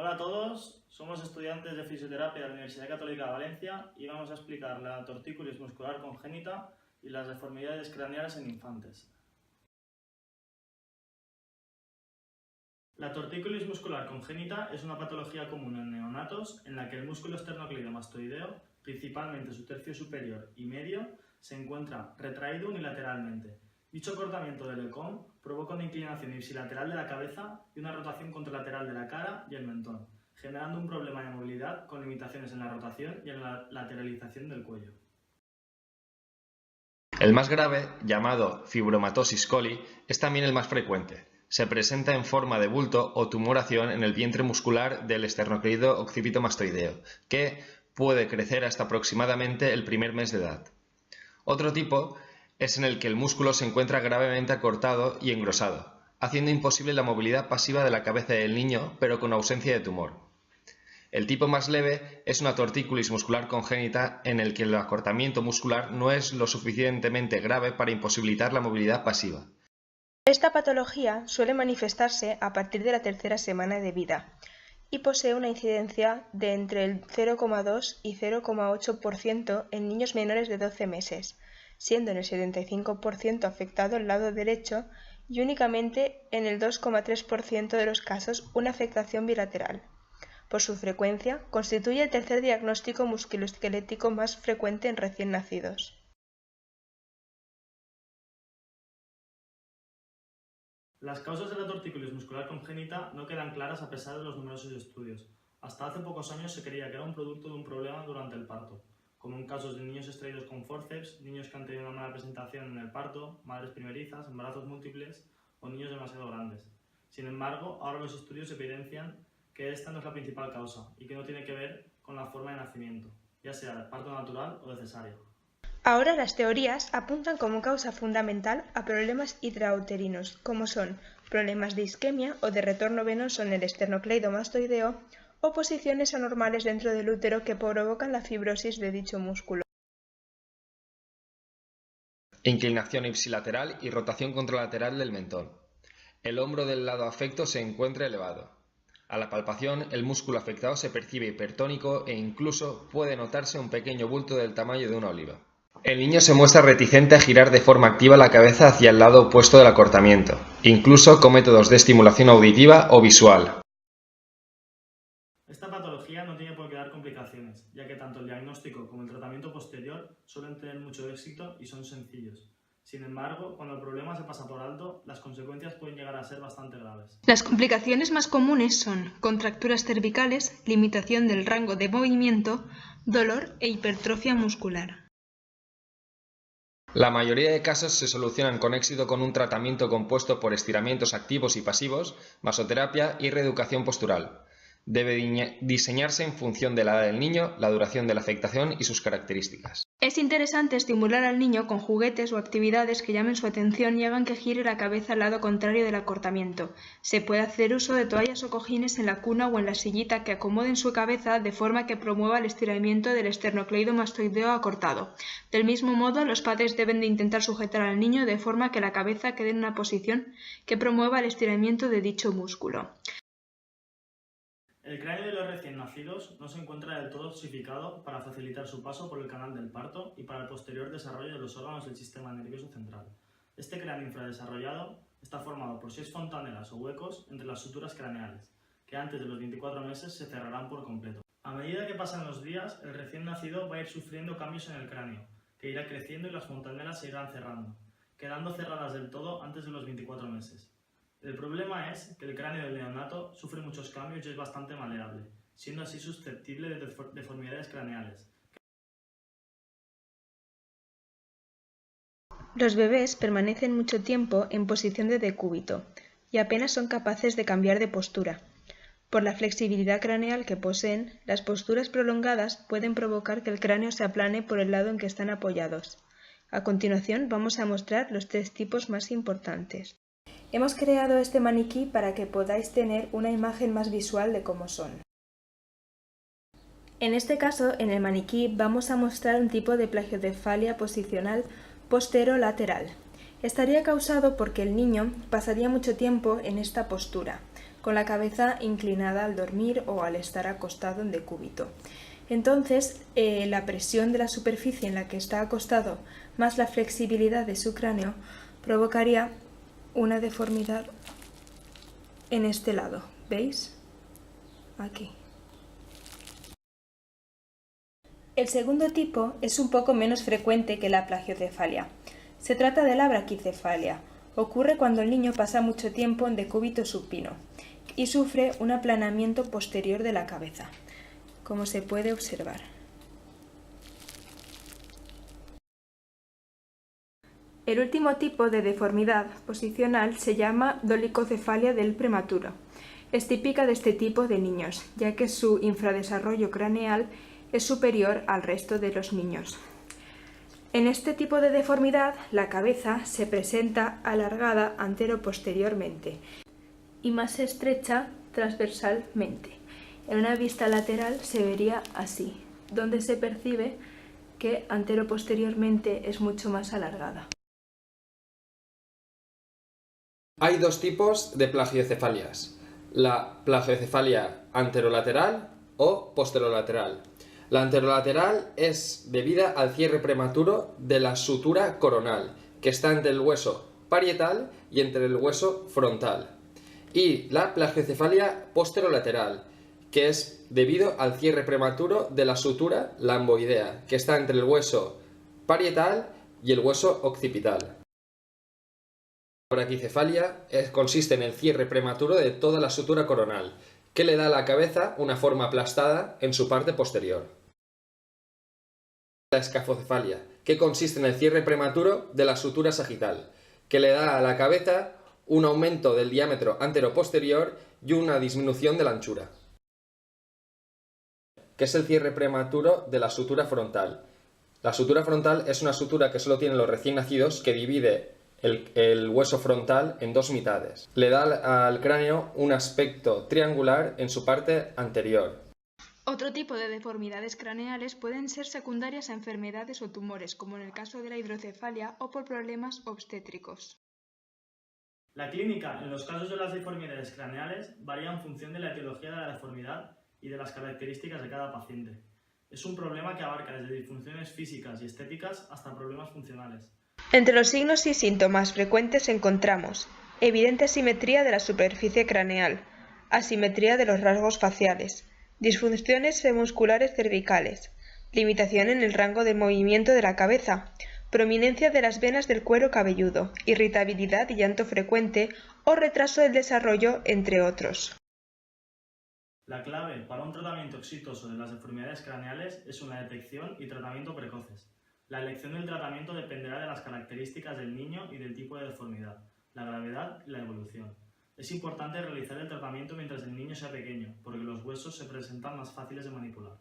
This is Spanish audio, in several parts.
Hola a todos, somos estudiantes de fisioterapia de la Universidad Católica de Valencia y vamos a explicar la tortícolis muscular congénita y las deformidades craneales en infantes. La tortícolis muscular congénita es una patología común en neonatos en la que el músculo esternocleidomastoideo, principalmente su tercio superior y medio, se encuentra retraído unilateralmente. Dicho acortamiento del ECOM provoca una inclinación ipsilateral de la cabeza y una rotación contralateral de la cara y el mentón, generando un problema de movilidad con limitaciones en la rotación y en la lateralización del cuello. El más grave, llamado fibromatosis coli, es también el más frecuente. Se presenta en forma de bulto o tumoración en el vientre muscular del esternocleido occipitomastoideo, que puede crecer hasta aproximadamente el primer mes de edad. Otro tipo es en el que el músculo se encuentra gravemente acortado y engrosado, haciendo imposible la movilidad pasiva de la cabeza del niño, pero con ausencia de tumor. El tipo más leve es una tortícolis muscular congénita en el que el acortamiento muscular no es lo suficientemente grave para imposibilitar la movilidad pasiva. Esta patología suele manifestarse a partir de la tercera semana de vida y posee una incidencia de entre el 0,2 y 0,8% en niños menores de 12 meses, siendo en el 75% afectado el lado derecho y únicamente en el 2,3% de los casos una afectación bilateral. Por su frecuencia, constituye el tercer diagnóstico musculoesquelético más frecuente en recién nacidos. Las causas de la tortícolis muscular congénita no quedan claras a pesar de los numerosos estudios. Hasta hace pocos años se creía que era un producto de un problema durante el parto, como en casos de niños extraídos con forceps, niños que han tenido una mala presentación en el parto, madres primerizas, embarazos múltiples o niños demasiado grandes. Sin embargo, ahora los estudios evidencian que esta no es la principal causa y que no tiene que ver con la forma de nacimiento, ya sea de parto natural o de cesárea. Ahora las teorías apuntan como causa fundamental a problemas intrauterinos, como son problemas de isquemia o de retorno venoso en el esternocleidomastoideo o posiciones anormales dentro del útero que provocan la fibrosis de dicho músculo. Inclinación ipsilateral y rotación contralateral del mentón. El hombro del lado afecto se encuentra elevado. A la palpación, el músculo afectado se percibe hipertónico e incluso puede notarse un pequeño bulto del tamaño de una oliva. El niño se muestra reticente a girar de forma activa la cabeza hacia el lado opuesto del acortamiento, incluso con métodos de estimulación auditiva o visual. Esta patología no tiene por qué dar complicaciones, ya que tanto el diagnóstico como el tratamiento posterior suelen tener mucho éxito y son sencillos. Sin embargo, cuando el problema se pasa por alto, las consecuencias pueden llegar a ser bastante graves. Las complicaciones más comunes son contracturas cervicales, limitación del rango de movimiento, dolor e hipertrofia muscular. La mayoría de casos se solucionan con éxito con un tratamiento compuesto por estiramientos activos y pasivos, masoterapia y reeducación postural. Debe diseñarse en función de la edad del niño, la duración de la afectación y sus características. Es interesante estimular al niño con juguetes o actividades que llamen su atención y hagan que gire la cabeza al lado contrario del acortamiento. Se puede hacer uso de toallas o cojines en la cuna o en la sillita que acomoden su cabeza de forma que promueva el estiramiento del esternocleidomastoideo acortado. Del mismo modo, los padres deben de intentar sujetar al niño de forma que la cabeza quede en una posición que promueva el estiramiento de dicho músculo. El cráneo de los recién nacidos no se encuentra del todo osificado para facilitar su paso por el canal del parto y para el posterior desarrollo de los órganos del sistema nervioso central. Este cráneo infradesarrollado está formado por 6 fontanelas o huecos entre las suturas craneales, que antes de los 24 meses se cerrarán por completo. A medida que pasan los días, el recién nacido va a ir sufriendo cambios en el cráneo, que irá creciendo y las fontanelas se irán cerrando, quedando cerradas del todo antes de los 24 meses. El problema es que el cráneo del neonato sufre muchos cambios y es bastante maleable, siendo así susceptible de deformidades craneales. Los bebés permanecen mucho tiempo en posición de decúbito y apenas son capaces de cambiar de postura. Por la flexibilidad craneal que poseen, las posturas prolongadas pueden provocar que el cráneo se aplane por el lado en que están apoyados. A continuación vamos a mostrar los 3 tipos más importantes. Hemos creado este maniquí para que podáis tener una imagen más visual de cómo son. En este caso, en el maniquí vamos a mostrar un tipo de plagiocefalia posicional posterolateral. Estaría causado porque el niño pasaría mucho tiempo en esta postura, con la cabeza inclinada al dormir o al estar acostado en decúbito. Entonces, la presión de la superficie en la que está acostado más la flexibilidad de su cráneo provocaría una deformidad en este lado. ¿Veis? Aquí. El segundo tipo es un poco menos frecuente que la plagiocefalia. Se trata de la braquicefalia. Ocurre cuando el niño pasa mucho tiempo en decúbito supino y sufre un aplanamiento posterior de la cabeza, como se puede observar. El último tipo de deformidad posicional se llama dolicocefalia del prematuro. Es típica de este tipo de niños, ya que su infradesarrollo craneal es superior al resto de los niños. En este tipo de deformidad, la cabeza se presenta alargada antero-posteriormente y más estrecha transversalmente. En una vista lateral se vería así, donde se percibe que antero-posteriormente es mucho más alargada. Hay dos tipos de plagiocefalias: la plagiocefalia anterolateral o posterolateral. La anterolateral es debida al cierre prematuro de la sutura coronal, que está entre el hueso parietal y entre el hueso frontal. Y la plagiocefalia posterolateral, que es debido al cierre prematuro de la sutura lamboidea, que está entre el hueso parietal y el hueso occipital. La braquicefalia consiste en el cierre prematuro de toda la sutura coronal, que le da a la cabeza una forma aplastada en su parte posterior. La escafocefalia, que consiste en el cierre prematuro de la sutura sagital, que le da a la cabeza un aumento del diámetro antero-posterior y una disminución de la anchura. Que es el cierre prematuro de la sutura frontal. La sutura frontal es una sutura que solo tienen los recién nacidos, que divide el hueso frontal en dos mitades. Le da al cráneo un aspecto triangular en su parte anterior. Otro tipo de deformidades craneales pueden ser secundarias a enfermedades o tumores, como en el caso de la hidrocefalia, o por problemas obstétricos. La clínica en los casos de las deformidades craneales varía en función de la etiología de la deformidad y de las características de cada paciente. Es un problema que abarca desde disfunciones físicas y estéticas hasta problemas funcionales. Entre los signos y síntomas frecuentes encontramos evidente asimetría de la superficie craneal, asimetría de los rasgos faciales, disfunciones musculares cervicales, limitación en el rango de movimiento de la cabeza, prominencia de las venas del cuero cabelludo, irritabilidad y llanto frecuente o retraso del desarrollo, entre otros. La clave para un tratamiento exitoso de las deformidades craneales es una detección y tratamiento precoces. La elección del tratamiento dependerá de las características del niño y del tipo de deformidad, la gravedad y la evolución. Es importante realizar el tratamiento mientras el niño sea pequeño, porque los huesos se presentan más fáciles de manipular.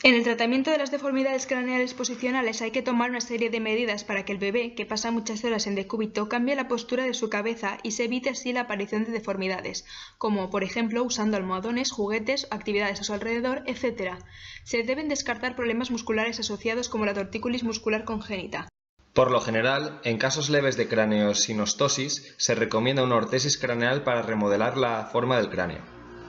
En el tratamiento de las deformidades craneales posicionales hay que tomar una serie de medidas para que el bebé, que pasa muchas horas en decúbito, cambie la postura de su cabeza y se evite así la aparición de deformidades, como por ejemplo usando almohadones, juguetes, actividades a su alrededor, etc. Se deben descartar problemas musculares asociados como la tortícolis muscular congénita. Por lo general, en casos leves de craneosinostosis, se recomienda una ortesis craneal para remodelar la forma del cráneo.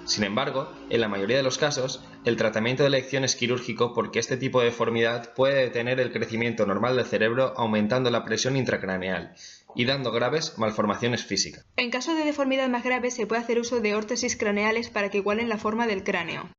Sin embargo, en la mayoría de los casos, el tratamiento de elección es quirúrgico porque este tipo de deformidad puede detener el crecimiento normal del cerebro aumentando la presión intracraneal y dando graves malformaciones físicas. En caso de deformidad más grave se puede hacer uso de órtesis craneales para que igualen la forma del cráneo.